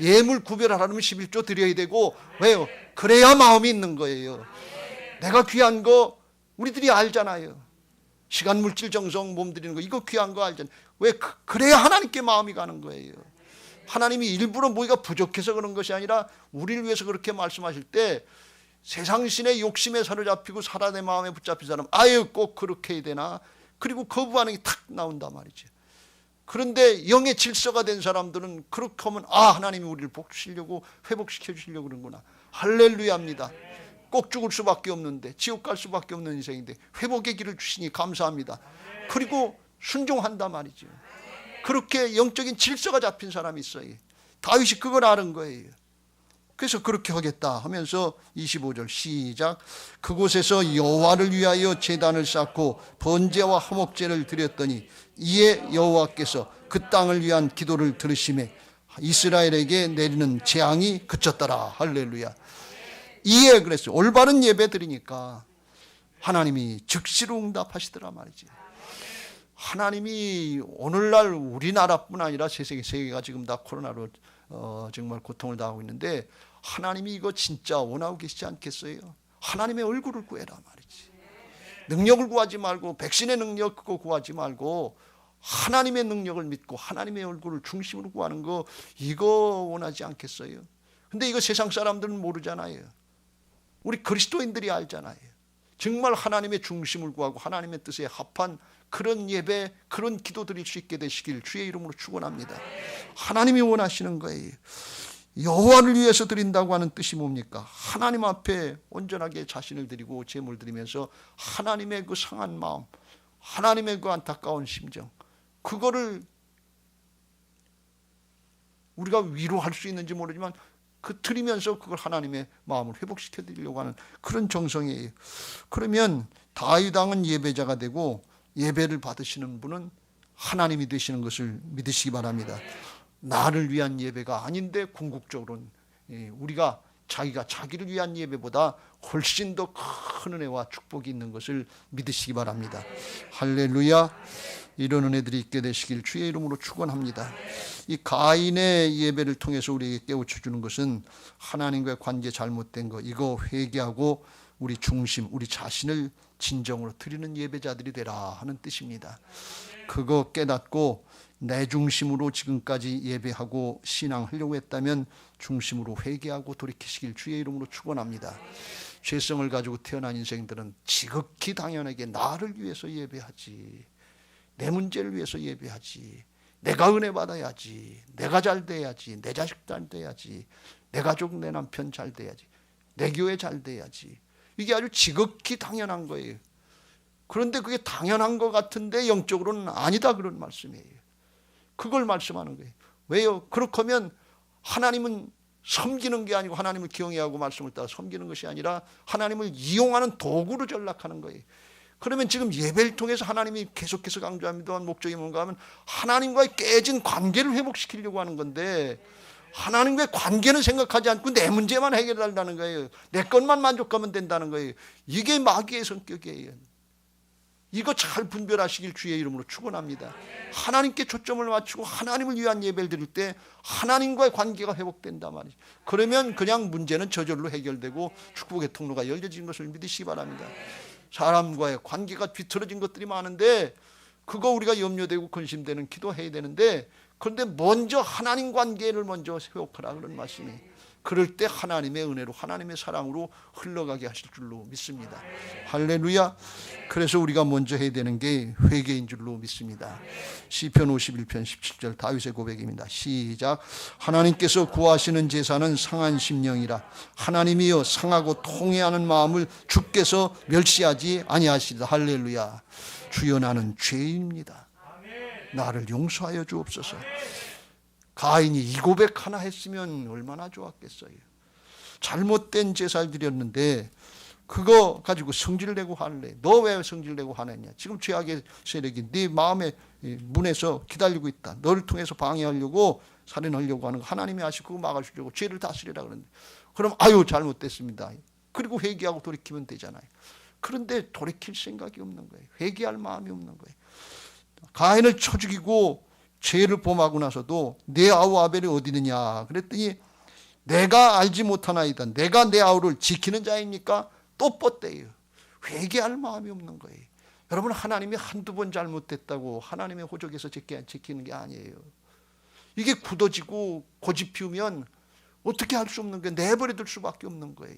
예물 구별하려면 11조 드려야 되고. 왜요? 그래야 마음이 있는 거예요. 내가 귀한 거 우리들이 알잖아요. 시간, 물질, 정성, 몸 드리는 거, 이거 귀한 거 알잖아요. 왜? 그래야 하나님께 마음이 가는 거예요. 하나님이 일부러 뭐가 부족해서 그런 것이 아니라 우리를 위해서 그렇게 말씀하실 때, 세상 신의 욕심에 사로잡히고 사람의 마음에 붙잡힌 사람, 아유 꼭 그렇게 해야 되나, 그리고 거부 반응이 탁 나온단 말이죠. 그런데 영의 질서가 된 사람들은 그렇게 하면, 아, 하나님이 우리를 복 주시려고, 회복시켜 주시려고 그러는구나. 할렐루야입니다. 꼭 죽을 수밖에 없는데, 지옥 갈 수밖에 없는 인생인데 회복의 길을 주시니 감사합니다. 그리고 순종한단 말이죠. 그렇게 영적인 질서가 잡힌 사람이 있어요. 다윗이 그걸 아는 거예요. 그래서 그렇게 하겠다 하면서 25절 시작. 그곳에서 여호와를 위하여 제단을 쌓고 번제와 화목제를 드렸더니 이에 여호와께서 그 땅을 위한 기도를 들으시매 이스라엘에게 내리는 재앙이 그쳤더라. 할렐루야. 이에 그랬어요. 올바른 예배 드리니까 하나님이 즉시로 응답하시더라 말이지. 하나님이 오늘날 우리나라뿐 아니라 세계가 지금 다 코로나로 정말 고통을 당하고 있는데, 하나님이 이거 진짜 원하고 계시지 않겠어요? 하나님의 얼굴을 구해라 말이지. 능력을 구하지 말고, 백신의 능력 그거 구하지 말고, 하나님의 능력을 믿고 하나님의 얼굴을 중심으로 구하는 거, 이거 원하지 않겠어요? 근데 이거 세상 사람들은 모르잖아요. 우리 그리스도인들이 알잖아요. 정말 하나님의 중심을 구하고 하나님의 뜻에 합한 그런 예배, 그런 기도 드릴 수 있게 되시길 주의 이름으로 축원합니다. 하나님이 원하시는 거예요. 여호와를 위해서 드린다고 하는 뜻이 뭡니까? 하나님 앞에 온전하게 자신을 드리고 제물 드리면서 하나님의 그 상한 마음, 하나님의 그 안타까운 심정, 그거를 우리가 위로할 수 있는지 모르지만 드리면서 그걸 하나님의 마음을 회복시켜 드리려고 하는 그런 정성이에요. 그러면 다윗 왕은 예배자가 되고 예배를 받으시는 분은 하나님이 되시는 것을 믿으시기 바랍니다. 나를 위한 예배가 아닌데 궁극적으로는 우리가 자기를 위한 예배보다 훨씬 더 큰 은혜와 축복이 있는 것을 믿으시기 바랍니다. 할렐루야. 이런 은혜들이 있게 되시길 주의 이름으로 축원합니다. 이 가인의 예배를 통해서 우리에게 깨우쳐 주는 것은 하나님과의 관계 잘못된 거, 이거 회개하고 우리 중심, 우리 자신을 진정으로 드리는 예배자들이 되라 하는 뜻입니다. 그거 깨닫고 내 중심으로 지금까지 예배하고 신앙하려고 했다면 중심으로 회개하고 돌이키시길 주의 이름으로 축원합니다. 죄성을 가지고 태어난 인생들은 지극히 당연하게 나를 위해서 예배하지, 내 문제를 위해서 예배하지, 내가 은혜 받아야지, 내가 잘 돼야지, 내 자식 잘 돼야지, 내 가족 내 남편 잘 돼야지, 내 교회 잘 돼야지. 이게 아주 지극히 당연한 거예요. 그런데 그게 당연한 것 같은데 영적으로는 아니다, 그런 말씀이에요. 그걸 말씀하는 거예요. 왜요? 그렇다면 하나님은 섬기는 게 아니고 하나님을 경외하고 말씀을 따라 섬기는 것이 아니라 하나님을 이용하는 도구로 전락하는 거예요. 그러면 지금 예배를 통해서 하나님이 계속해서 강조합니다만 목적이 뭔가 하면 하나님과의 깨진 관계를 회복시키려고 하는 건데, 하나님과의 관계는 생각하지 않고 내 문제만 해결하려는 거예요. 내 것만 만족하면 된다는 거예요. 이게 마귀의 성격이에요. 이거 잘 분별하시길 주의 이름으로 축원합니다. 하나님께 초점을 맞추고 하나님을 위한 예배를 드릴 때 하나님과의 관계가 회복된단 말이죠. 그러면 그냥 문제는 저절로 해결되고 축복의 통로가 열려진 것을 믿으시기 바랍니다. 사람과의 관계가 뒤틀어진 것들이 많은데 그거 우리가 염려되고 근심되는 기도해야 되는데, 그런데 먼저 하나님 관계를 먼저 회복하라, 그런 말씀이. 그럴 때 하나님의 은혜로 하나님의 사랑으로 흘러가게 하실 줄로 믿습니다. 할렐루야. 그래서 우리가 먼저 해야 되는 게 회개인 줄로 믿습니다. 시편 51편 17절 다윗의 고백입니다. 시작. 하나님께서 구하시는 제사는 상한 심령이라. 하나님이여 상하고 통회하는 마음을 주께서 멸시하지 아니하시리다. 할렐루야. 주여 나는 죄인입니다. 나를 용서하여 주옵소서. 가인이 이 고백 하나 했으면 얼마나 좋았겠어요. 잘못된 제사를 드렸는데 그거 가지고 성질을 내고 화내. 너 왜 성질을 내고 화냈냐? 지금 죄악의 세력이 네 마음의 문에서 기다리고 있다. 너를 통해서 방해하려고, 살인하려고 하는 거 하나님이 아시고 막아주려고 죄를 다스리라 그러는데, 그럼 아유 잘못됐습니다. 그리고 회개하고 돌이키면 되잖아요. 그런데 돌이킬 생각이 없는 거예요. 회개할 마음이 없는 거예요. 가인을 쳐 죽이고 죄를 범하고 나서도 내 아우 아벨이 어디 있느냐 그랬더니 내가 알지 못하나이다. 내가 내 아우를 지키는 자입니까? 또 뻗대요. 회개할 마음이 없는 거예요. 여러분, 하나님이 한두 번 잘못됐다고 하나님의 호적에서 지키는 게 아니에요. 이게 굳어지고 고집 피우면 어떻게 할 수 없는 거예요. 내버려 둘 수밖에 없는 거예요.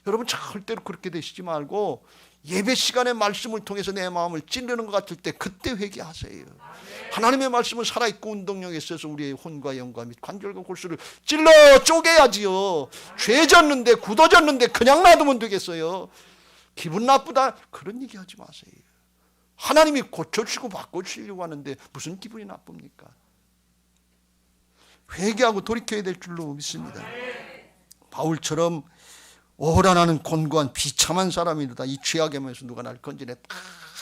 여러분, 절대로 그렇게 되시지 말고 예배 시간에 말씀을 통해서 내 마음을 찌르는 것 같을 때 그때 회개하세요. 하나님의 말씀은 살아있고 운동력이 있어서 우리의 혼과 영과 및 관절과 골수를 찔러 쪼개야지요. 죄졌는데 굳어졌는데 그냥 놔두면 되겠어요. 기분 나쁘다 그런 얘기 하지 마세요. 하나님이 고쳐주시고 바꿔주시려고 하는데 무슨 기분이 나쁩니까? 회개하고 돌이켜야 될 줄로 믿습니다. 바울처럼 오라 나는 곤고한 비참한 사람이다. 이 죄악의 면에서 누가 나를 건지네.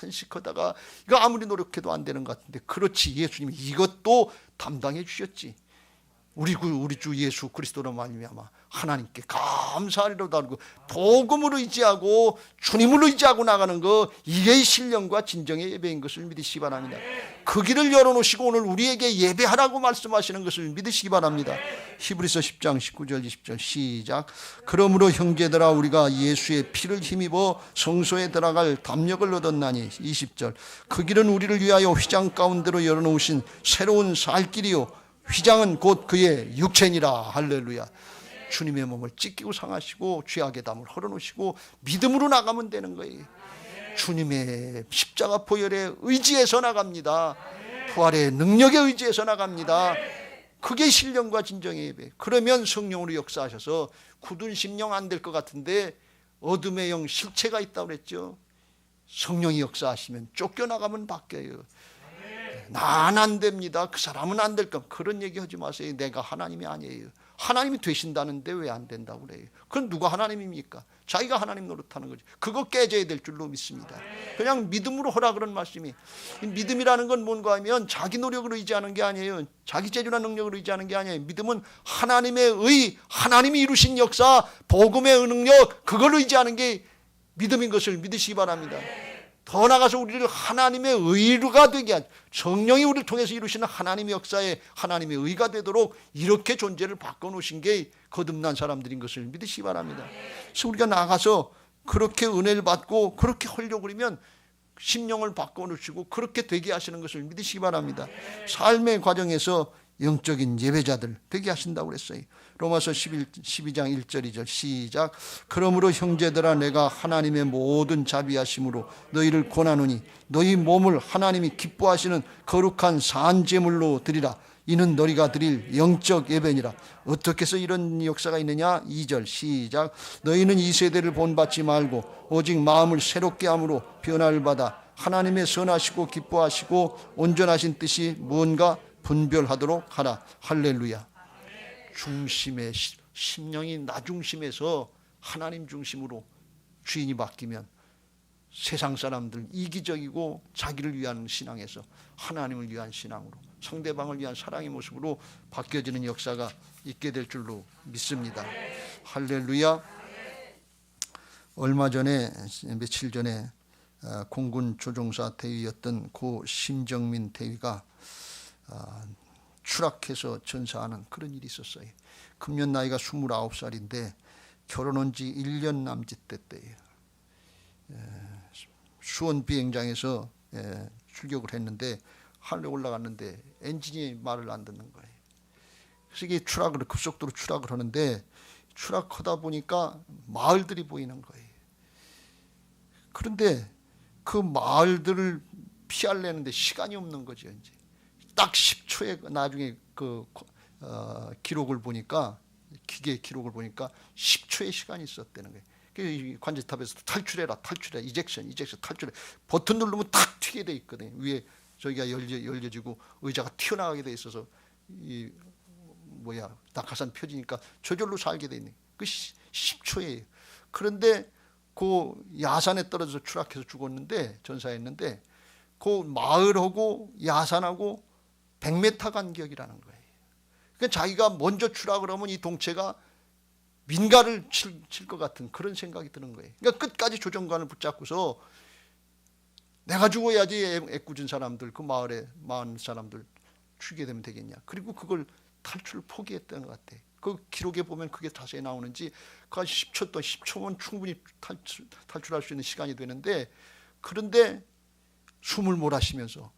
탄식하다가 이거 아무리 노력해도 안 되는 것 같은데, 그렇지, 예수님이 이것도 담당해 주셨지. 우리 주 예수 그리스도로 말미암아 하나님께 감사하리로다 하고 복음으로 의지하고 주님을 의지하고 나가는 거, 이게 신령과 진정의 예배인 것을 믿으시기 바랍니다. 그 길을 열어놓으시고 오늘 우리에게 예배하라고 말씀하시는 것을 믿으시기 바랍니다. 히브리서 10장 19절 20절 시작. 그러므로 형제들아 우리가 예수의 피를 힘입어 성소에 들어갈 담력을 얻었나니 20절. 그 길은 우리를 위하여 휘장 가운데로 열어놓으신 새로운 살 길이요 휘장은 곧 그의 육체니라. 할렐루야. 주님의 몸을 찢기고 상하시고 죄악의 담을 헐어놓으시고 믿음으로 나가면 되는 거예요. 주님의 십자가 보혈의 의지에서 나갑니다. 부활의 능력의 의지에서 나갑니다. 그게 신령과 진정의 예배. 그러면 성령으로 역사하셔서 굳은 심령 안 될 것 같은데 어둠의 영 실체가 있다고 그랬죠. 성령이 역사하시면 쫓겨나가면 바뀌어요. 난 안 됩니다. 그 사람은 안 될 겁니다. 그런 얘기 하지 마세요. 내가 하나님이 아니에요. 하나님이 되신다는데 왜 안 된다고 그래요? 그건 누가 하나님입니까? 자기가 하나님 노릇하는 거지. 그거 깨져야 될 줄로 믿습니다. 그냥 믿음으로 하라 그런 말씀이. 믿음이라는 건 뭔가 하면 자기 노력으로 의지하는 게 아니에요. 자기 재주나 능력으로 의지하는 게 아니에요. 믿음은 하나님의 의, 하나님이 이루신 역사, 복음의 능력, 그걸 의지하는 게 믿음인 것을 믿으시기 바랍니다. 더 나아가서 우리를 하나님의 의가 되게 한, 성령이 우리를 통해서 이루시는 하나님의 역사에 하나님의 의가 되도록 이렇게 존재를 바꿔놓으신 게 거듭난 사람들인 것을 믿으시기 바랍니다. 그래서 우리가 나가서 그렇게 은혜를 받고 그렇게 하려고 그러면 심령을 바꿔놓으시고 그렇게 되게 하시는 것을 믿으시기 바랍니다. 삶의 과정에서 영적인 예배자들 되게 하신다고 그랬어요. 로마서 12장 1절 2절 시작. 그러므로 형제들아 내가 하나님의 모든 자비하심으로 너희를 권하노니 너희 몸을 하나님이 기뻐하시는 거룩한 산제물로 드리라. 이는 너희가 드릴 영적 예배니라. 어떻게 해서 이런 역사가 있느냐. 2절 시작. 너희는 이 세대를 본받지 말고 오직 마음을 새롭게 함으로 변화를 받아 하나님의 선하시고 기뻐하시고 온전하신 뜻이 무언가 분별하도록 하라. 할렐루야. 중심의 심령이 나 중심에서 하나님 중심으로 주인이 바뀌면 세상 사람들 이기적이고 자기를 위한 신앙에서 하나님을 위한 신앙으로 상대방을 위한 사랑의 모습으로 바뀌어지는 역사가 있게 될 줄로 믿습니다. 할렐루야. 얼마 전에 며칠 전에 공군 조종사 대위였던 고 심정민 대위가 추락해서 전사하는 그런 일이 있었어요. 금년 나이가 29살인데 결혼한 지 1년 남짓 됐대요. 수원 비행장에서 출격을 했는데 하늘에 올라갔는데 엔진이 말을 안 듣는 거예요. 그래서 이게 급속도로 추락을 하는데 추락하다 보니까 마을들이 보이는 거예요. 그런데 그 마을들을 피하려는데 시간이 없는 거죠. 이제 딱 10초에 나중에 기록을 보니까 기계 기록을 보니까 10초의 시간이 있었다는 거예요. 관제탑에서 탈출해라, 이젝션 탈출해. 버튼 누르면 탁 튀게 돼 있거든요. 위에 저기가 열려지고 의자가 튀어나가게 돼 있어서 낙하산 펴지니까 저절로 살게 돼 있네. 그 10초예요. 그런데 그 야산에 떨어져서 추락해서 죽었는데 전사했는데 그 마을하고 야산하고 100m 간격이라는 거예요. 그러니까 자기가 먼저 추락을 하면 이 동체가 민가를 칠 것 같은 그런 생각이 드는 거예요. 그러니까 끝까지 조정관을 붙잡고서 내가 죽어야지 애꿎은 사람들, 그 마을에 많은 사람들 죽이게 되면 되겠냐. 그리고 그걸 탈출을 포기했던 것 같아요. 그 기록에 보면 그게 자세히 나오는지 그 10초 동안 10초면 충분히 탈출할 수 있는 시간이 되는데 그런데 숨을 몰아쉬면서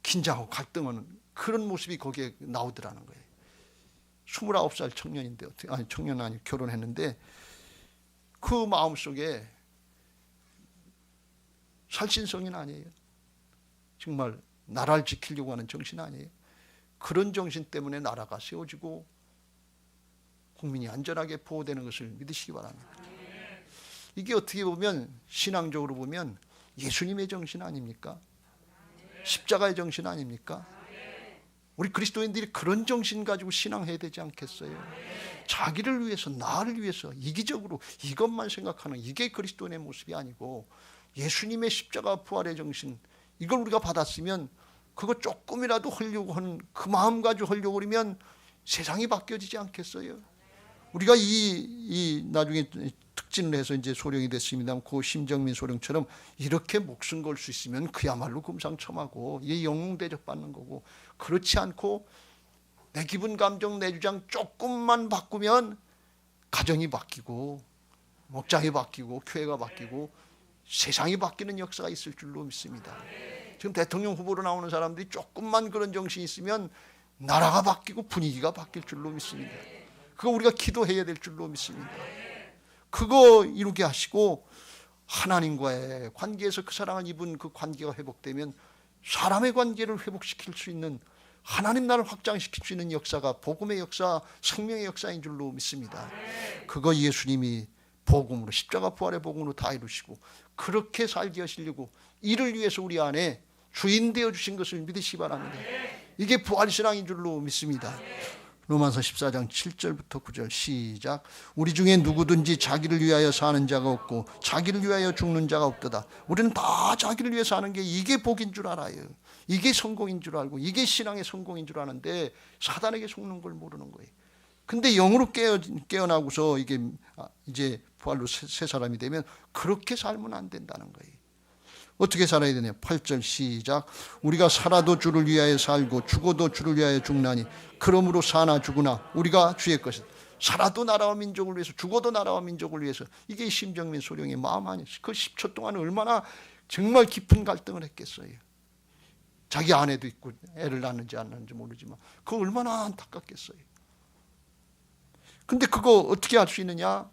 긴장하고 갈등하는 그런 모습이 거기에 나오더라는 거예요. 29살 청년인데 청년 아니 결혼했는데 그 마음속에 살신성인 아니에요. 정말 나라를 지키려고 하는 정신 아니에요. 그런 정신 때문에 나라가 세워지고 국민이 안전하게 보호되는 것을 믿으시기 바랍니다. 이게 어떻게 보면 신앙적으로 보면 예수님의 정신 아닙니까? 십자가의 정신 아닙니까? 우리 그리스도인들이 그런 정신 가지고 신앙해야 되지 않겠어요? 자기를 위해서, 나를 위해서 이기적으로 이것만 생각하는 이게 그리스도인의 모습이 아니고 예수님의 십자가 부활의 정신, 이걸 우리가 받았으면 그거 조금이라도 하려고 하는 그 마음 가지고 하려고 그러면 세상이 바뀌어지지 않겠어요? 우리가 나중에 특진을 해서 이제 소령이 됐습니다. 그 심정민 소령처럼 이렇게 목숨 걸 수 있으면 그야말로 금상첨화고 이게 영웅 대접받는 거고, 그렇지 않고 내 기분 감정 내 주장 조금만 바꾸면 가정이 바뀌고 목장이 바뀌고 교회가 바뀌고 세상이 바뀌는 역사가 있을 줄로 믿습니다. 지금 대통령 후보로 나오는 사람들이 조금만 그런 정신이 있으면 나라가 바뀌고 분위기가 바뀔 줄로 믿습니다. 그거 우리가 기도해야 될 줄로 믿습니다. 그거 이루게 하시고 하나님과의 관계에서 그 사랑을 입은 그 관계가 회복되면 사람의 관계를 회복시킬 수 있는, 하나님 나라를 확장시킬 수 있는 역사가 복음의 역사, 생명의 역사인 줄로 믿습니다. 그거 예수님이 복음으로, 십자가 부활의 복음으로 다 이루시고 그렇게 살게 하시려고 이를 위해서 우리 안에 주인 되어 주신 것을 믿으시기 바랍니다. 이게 부활신앙인 줄로 믿습니다. 로마서 14장 7절부터 9절 시작. 우리 중에 누구든지 자기를 위하여 사는 자가 없고 자기를 위하여 죽는 자가 없도다. 우리는 다 자기를 위해 사는 게 이게 복인 줄 알아요. 이게 성공인 줄 알고 이게 신앙의 성공인 줄 아는데 사단에게 속는 걸 모르는 거예요. 근데 영으로 깨어나고서 이게 이제 부활로 새 사람이 되면 그렇게 살면 안 된다는 거예요. 어떻게 살아야 되냐? 8절 시작. 우리가 살아도 주를 위하여 살고 죽어도 주를 위하여 죽나니 그러므로 사나 죽으나 우리가 주의 것이다. 살아도 나라와 민족을 위해서, 죽어도 나라와 민족을 위해서. 이게 심정민 소령의 마음 아니었어요. 그 10초 동안 얼마나 정말 깊은 갈등을 했겠어요. 자기 아내도 있고 애를 낳는지 안 낳는지 모르지만 그거 얼마나 안타깝겠어요. 근데 그거 어떻게 할 수 있느냐?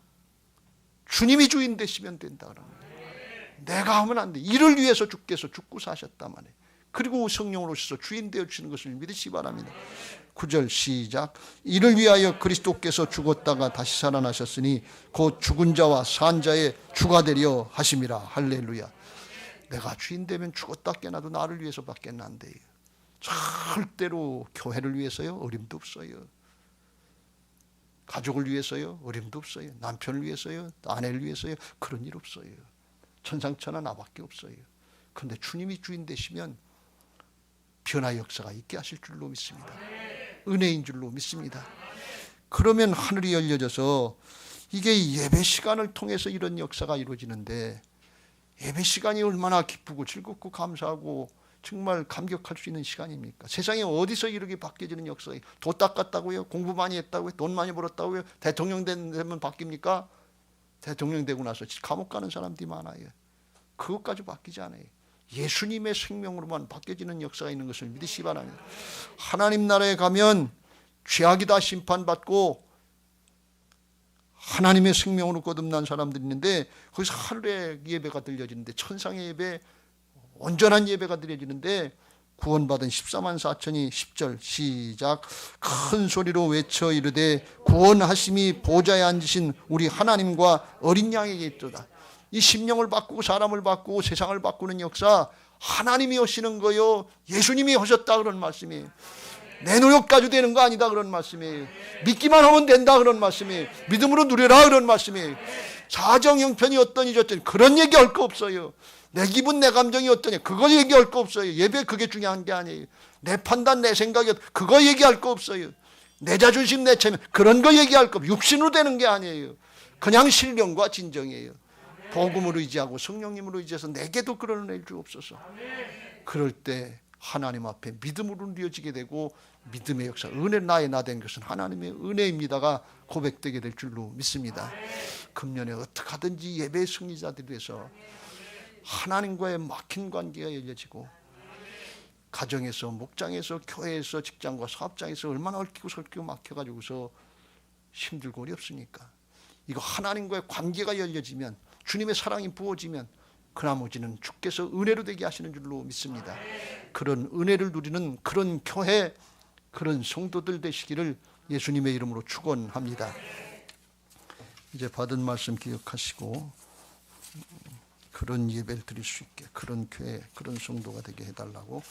주님이 주인 되시면 된다 그러는 거예요. 내가 하면 안 돼. 이를 위해서 주께서 죽고 사셨단 말이에요. 그리고 성령으로 오셔서 주인 되어 주시는 것을 믿으시기 바랍니다. 9절 시작. 이를 위하여 그리스도께서 죽었다가 다시 살아나셨으니 곧 죽은 자와 산 자의 주가 되려 하심이라. 할렐루야. 내가 주인 되면 죽었다 깨나도 나를 위해서밖에 안 돼요. 절대로 교회를 위해서요 어림도 없어요. 가족을 위해서요 어림도 없어요. 남편을 위해서요 아내를 위해서요 그런 일 없어요. 천상천하 나밖에 없어요. 그런데 주님이 주인 되시면 변화 역사가 있게 하실 줄로 믿습니다. 은혜인 줄로 믿습니다. 그러면 하늘이 열려져서 이게 예배 시간을 통해서 이런 역사가 이루어지는데, 예배 시간이 얼마나 기쁘고 즐겁고 감사하고 정말 감격할 수 있는 시간입니까? 세상에 어디서 이렇게 바뀌어지는 역사가, 도 닦았다고요? 공부 많이 했다고요? 돈 많이 벌었다고요? 대통령 되면 바뀝니까? 대통령 되고 나서 감옥 가는 사람들이 많아요. 그것까지 바뀌지 않아요. 예수님의 생명으로만 바뀌어지는 역사가 있는 것을 믿으시기 바랍니다. 하나님 나라에 가면 죄악이 다 심판받고 하나님의 생명으로 거듭난 사람들이 있는데, 거기서 하늘의 예배가 들려지는데, 천상의 예배, 온전한 예배가 드려지는데, 구원받은 14만 4천이 10절 시작. 큰 소리로 외쳐 이르되 구원하심이 보좌에 앉으신 우리 하나님과 어린 양에게 있도다. 이 심령을 바꾸고 사람을 바꾸고 세상을 바꾸는 역사 하나님이 하시는 거요, 예수님이 하셨다 그런 말씀이에요. 내 노력 가지고 되는 거 아니다 그런 말씀이에요. 믿기만 하면 된다 그런 말씀이에요. 믿음으로 누려라 그런 말씀이에요. 사정 형편이 어떠니 저떠니 그런 얘기할 거 없어요. 내 기분 내 감정이 어떠니 그거 얘기할 거 없어요. 예배 그게 중요한 게 아니에요. 내 판단 내 생각이 그거 얘기할 거 없어요. 내 자존심 내 체면 그런 거 얘기할 거 없어요. 육신으로 되는 게 아니에요. 그냥 신령과 진정이에요. 복음으로 의지하고 성령님으로 의지해서 내게도 그런 은혜를 주옵소서. 그럴 때 하나님 앞에 믿음으로 누려지게 되고, 믿음의 역사, 은혜 나의 나 된 것은 하나님의 은혜입니다가 고백되게 될 줄로 믿습니다. 금년에 어떻게 하든지 예배의 승리자들이 돼서 하나님과의 막힌 관계가 열려지고, 가정에서, 목장에서, 교회에서, 직장과 사업장에서 얼마나 얽히고 설키고 막혀가지고서 힘들고 어렵습니까? 이거 하나님과의 관계가 열려지면, 주님의 사랑이 부어지면 그 나머지는 주께서 은혜로 되게 하시는 줄로 믿습니다. 그런 은혜를 누리는 그런 교회, 그런 성도들 되시기를 예수님의 이름으로 축원합니다. 이제 받은 말씀 기억하시고 그런 예배를 드릴 수 있게, 그런 교회, 그런 성도가 되게 해달라고